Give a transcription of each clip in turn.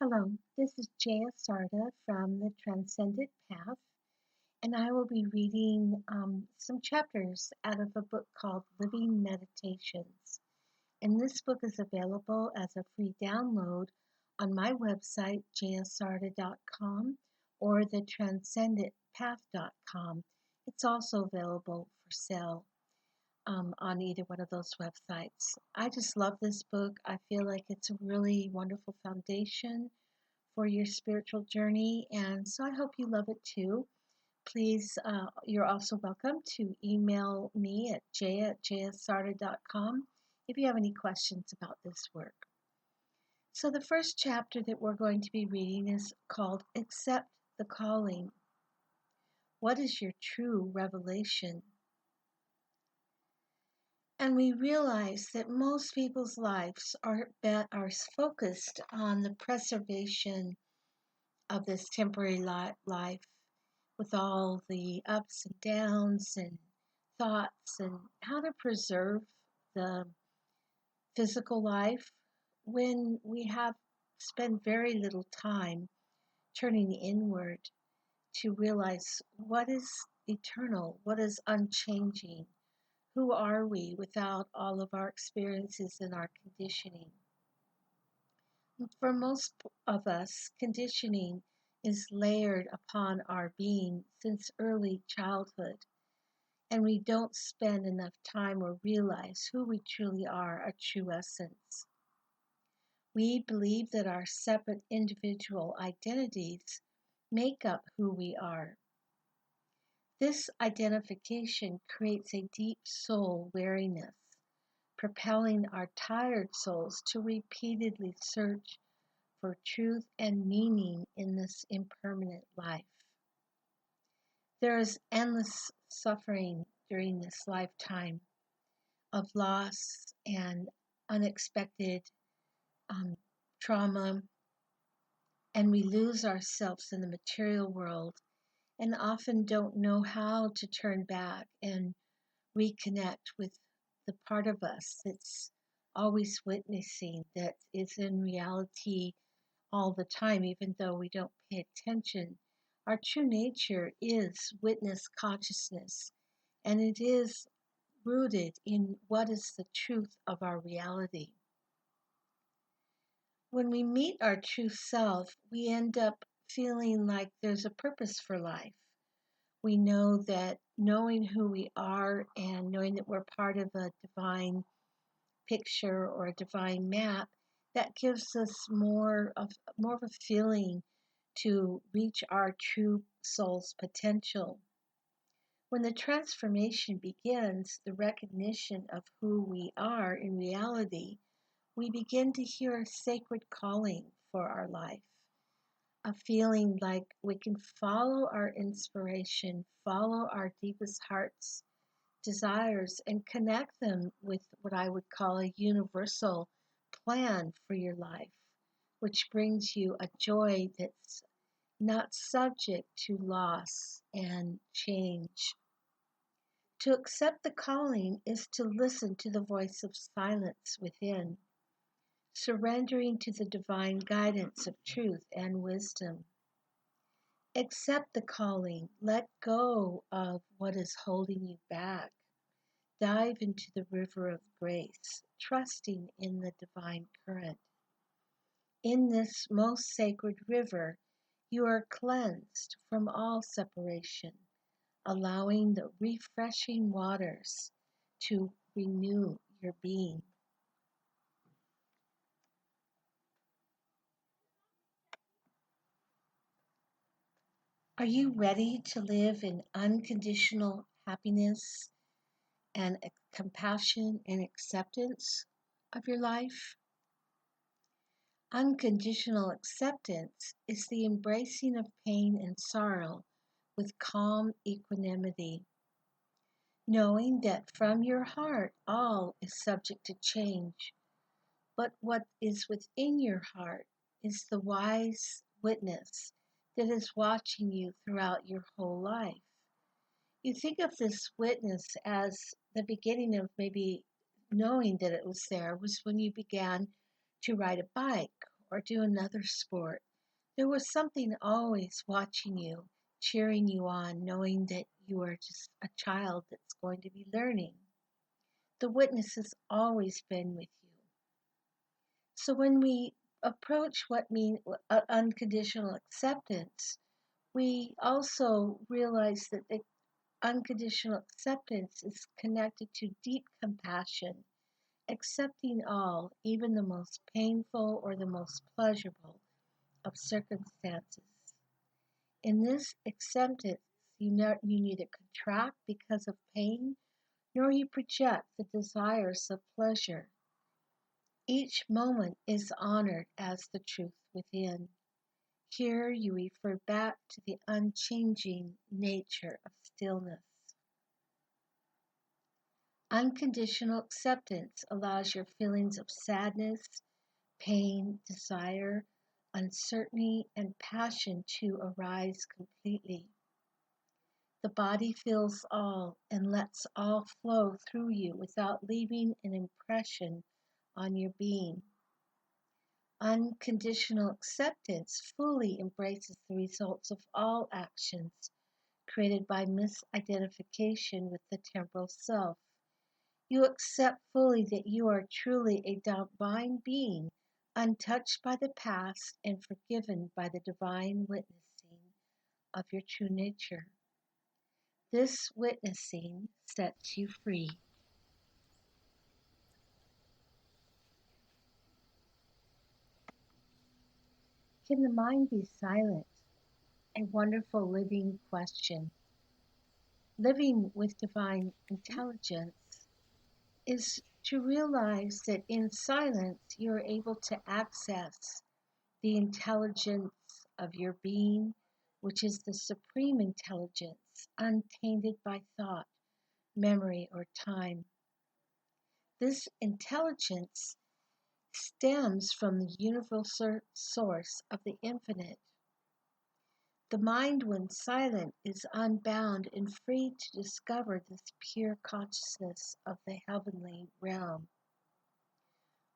Hello, this is Jaya Sarada from the Transcendent Path, and I will be reading some chapters out of a book called Living Meditations. And this book is available as a free download on my website, jayasarda.com, or the transcendentpath.com. It's also available for sale on either one of those websites. I just love this book. I feel like it's a really wonderful foundation for your spiritual journey, and so I hope you love it too. Please, you're also welcome to email me at jaya@jayasarda.com if you have any questions about this work. So, the first chapter that we're going to be reading is called Accept the Calling. What is your true revelation? And we realize that most people's lives are focused on the preservation of this temporary life with all the ups and downs and thoughts and how to preserve the physical life when we have spent very little time turning inward to realize what is eternal, what is unchanging, who are we without all of our experiences and our conditioning. For most of us, conditioning is layered upon our being since early childhood, and we don't spend enough time or realize who we truly are, our true essence. We believe that our separate individual identities make up who we are. This identification creates a deep soul weariness, propelling our tired souls to repeatedly search for truth and meaning in this impermanent life. There is endless suffering during this lifetime of loss and unexpected um, trauma, and we lose ourselves in the material world and often don't know how to turn back and reconnect with the part of us that's always witnessing, that is in reality all the time, even though we don't pay attention. Our true nature is witness consciousness, and it is rooted in what is the truth of our reality. When we meet our true self, we end up feeling like there's a purpose for life. We know that knowing who we are and knowing that we're part of a divine picture or a divine map, that gives us more of a feeling to reach our true soul's potential. When the transformation begins, the recognition of who we are in reality, we begin to hear a sacred calling for our life, a feeling like we can follow our inspiration, follow our deepest heart's desires, and connect them with what I would call a universal plan for your life, which brings you a joy that's not subject to loss and change. To accept the calling is to listen to the voice of silence within, surrendering to the divine guidance of truth and wisdom. Accept the calling, let go of what is holding you back. Dive into the river of grace, trusting in the divine current. In this most sacred river, you are cleansed from all separation, allowing the refreshing waters to renew your being. Are you ready to live in unconditional happiness and compassion and acceptance of your life? Unconditional acceptance is the embracing of pain and sorrow with calm equanimity, knowing that from your heart all is subject to change, but what is within your heart is the wise witness that is watching you throughout your whole life. You think of this witness as the beginning of maybe knowing that it was there was when you began to ride a bike or do another sport. There was something always watching you, cheering you on, knowing that you are just a child that's going to be learning. The witness has always been with you. So when we approach what means unconditional acceptance, we also realize that the unconditional acceptance is connected to deep compassion, accepting all, even the most painful or the most pleasurable of circumstances. In this acceptance, you neither contract because of pain nor you project the desires of pleasure. Each moment is honored as the truth within. Here you refer back to the unchanging nature of stillness. Unconditional acceptance allows your feelings of sadness, pain, desire, uncertainty, and passion to arise completely. The body feels all and lets all flow through you without leaving an impression on your being. Unconditional acceptance fully embraces the results of all actions created by misidentification with the temporal self. You accept fully that you are truly a divine being, untouched by the past and forgiven by the divine witnessing of your true nature. This witnessing sets you free. Can the mind be silent? A wonderful living question. Living with divine intelligence is to realize that in silence you're able to access the intelligence of your being, which is the supreme intelligence, untainted by thought, memory, or time. This intelligence stems from the universal source of the infinite. The mind, when silent, is unbound and free to discover this pure consciousness of the heavenly realm.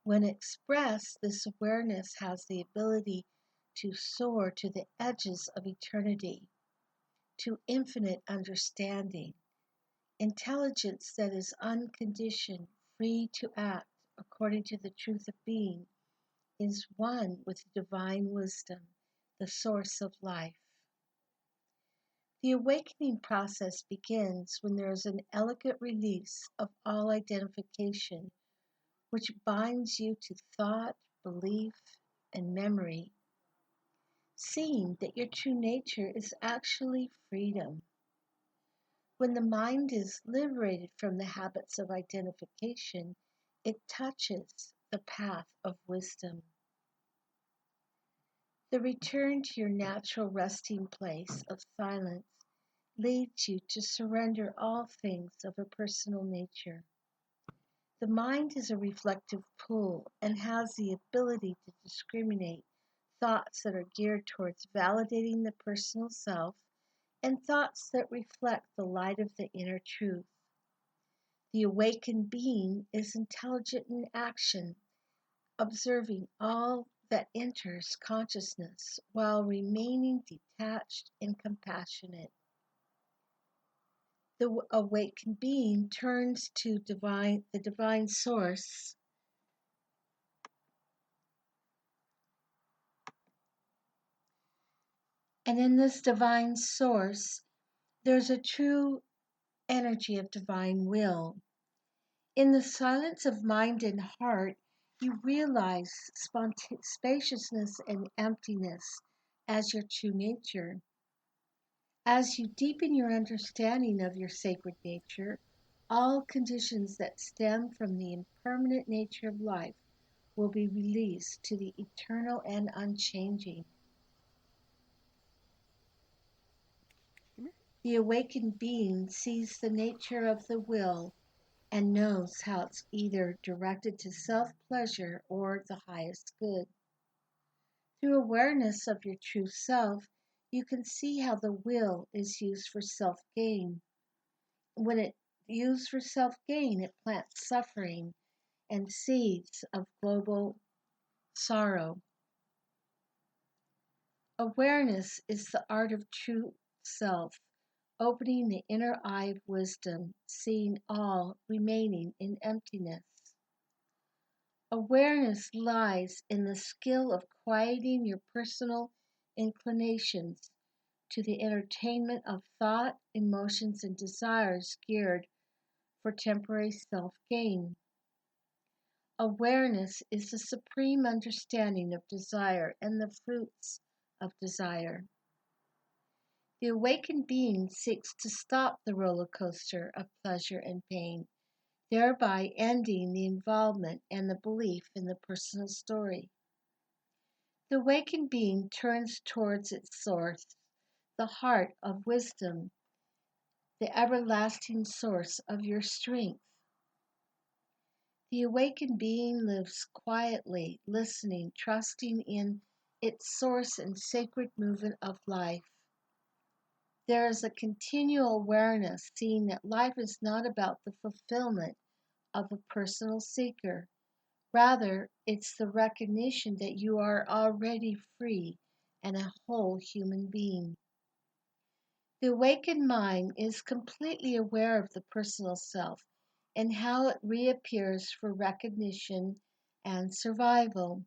When expressed, this awareness has the ability to soar to the edges of eternity, to infinite understanding, intelligence that is unconditioned, free to act according to the truth of being, is one with divine wisdom, the source of life. The awakening process begins when there is an elegant release of all identification, which binds you to thought, belief, and memory, seeing that your true nature is actually freedom. When the mind is liberated from the habits of identification, it touches the path of wisdom. The return to your natural resting place of silence leads you to surrender all things of a personal nature. The mind is a reflective pool and has the ability to discriminate thoughts that are geared towards validating the personal self and thoughts that reflect the light of the inner truth. The awakened being is intelligent in action, observing all that enters consciousness while remaining detached and compassionate. The awakened being turns to the divine source, and in this divine source there's a true energy of divine will. In the silence of mind and heart, you realize spaciousness and emptiness as your true nature. As you deepen your understanding of your sacred nature, all conditions that stem from the impermanent nature of life will be released to the eternal and unchanging. The awakened being sees the nature of the will and knows how it's either directed to self pleasure or the highest good. Through awareness of your true self, you can see how the will is used for self gain. When it used for self gain, it plants suffering and seeds of global sorrow. Awareness is the art of true self, opening the inner eye of wisdom, seeing all remaining in emptiness. Awareness lies in the skill of quieting your personal inclinations to the entertainment of thought, emotions, and desires geared for temporary self gain. Awareness is the supreme understanding of desire and the fruits of desire. The awakened being seeks to stop the roller coaster of pleasure and pain, thereby ending the involvement and the belief in the personal story. The awakened being turns towards its source, the heart of wisdom, the everlasting source of your strength. The awakened being lives quietly, listening, trusting in its source and sacred movement of life. There is a continual awareness, seeing that life is not about the fulfillment of a personal seeker. Rather, it's the recognition that you are already free and a whole human being. The awakened mind is completely aware of the personal self and how it reappears for recognition and survival.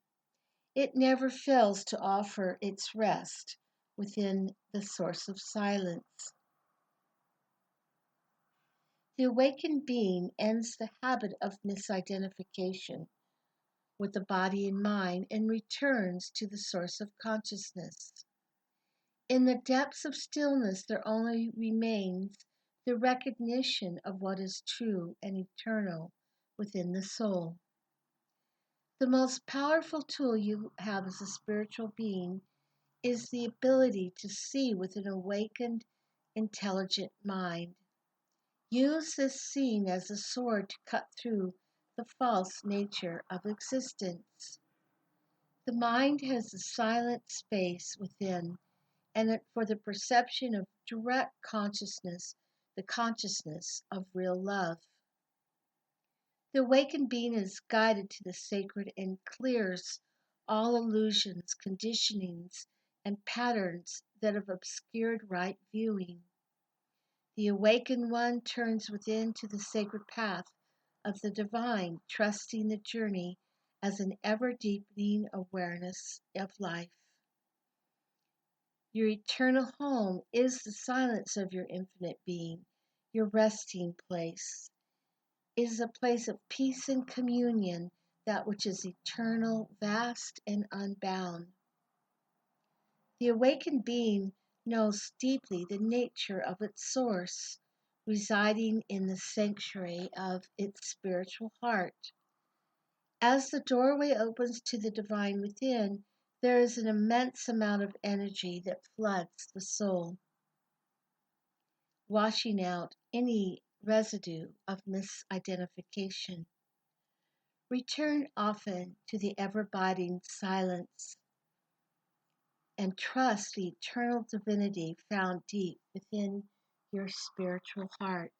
It never fails to offer its rest within the source of silence. The awakened being ends the habit of misidentification with the body and mind and returns to the source of consciousness. In the depths of stillness, there only remains the recognition of what is true and eternal within the soul. The most powerful tool you have as a spiritual being is the ability to see with an awakened, intelligent mind. Use this seeing as a sword to cut through the false nature of existence. The mind has a silent space within, and for the perception of direct consciousness, the consciousness of real love. The awakened being is guided to the sacred and clears all illusions, conditionings, and patterns that have obscured right viewing. The awakened one turns within to the sacred path of the divine, trusting the journey as an ever deepening awareness of life. Your eternal home is the silence of your infinite being, your resting place. It is a place of peace and communion, that which is eternal, vast, and unbound. The awakened being knows deeply the nature of its source, residing in the sanctuary of its spiritual heart. As the doorway opens to the divine within, there is an immense amount of energy that floods the soul, washing out any residue of misidentification. Return often to the ever abiding silence and trust the eternal divinity found deep within your spiritual heart.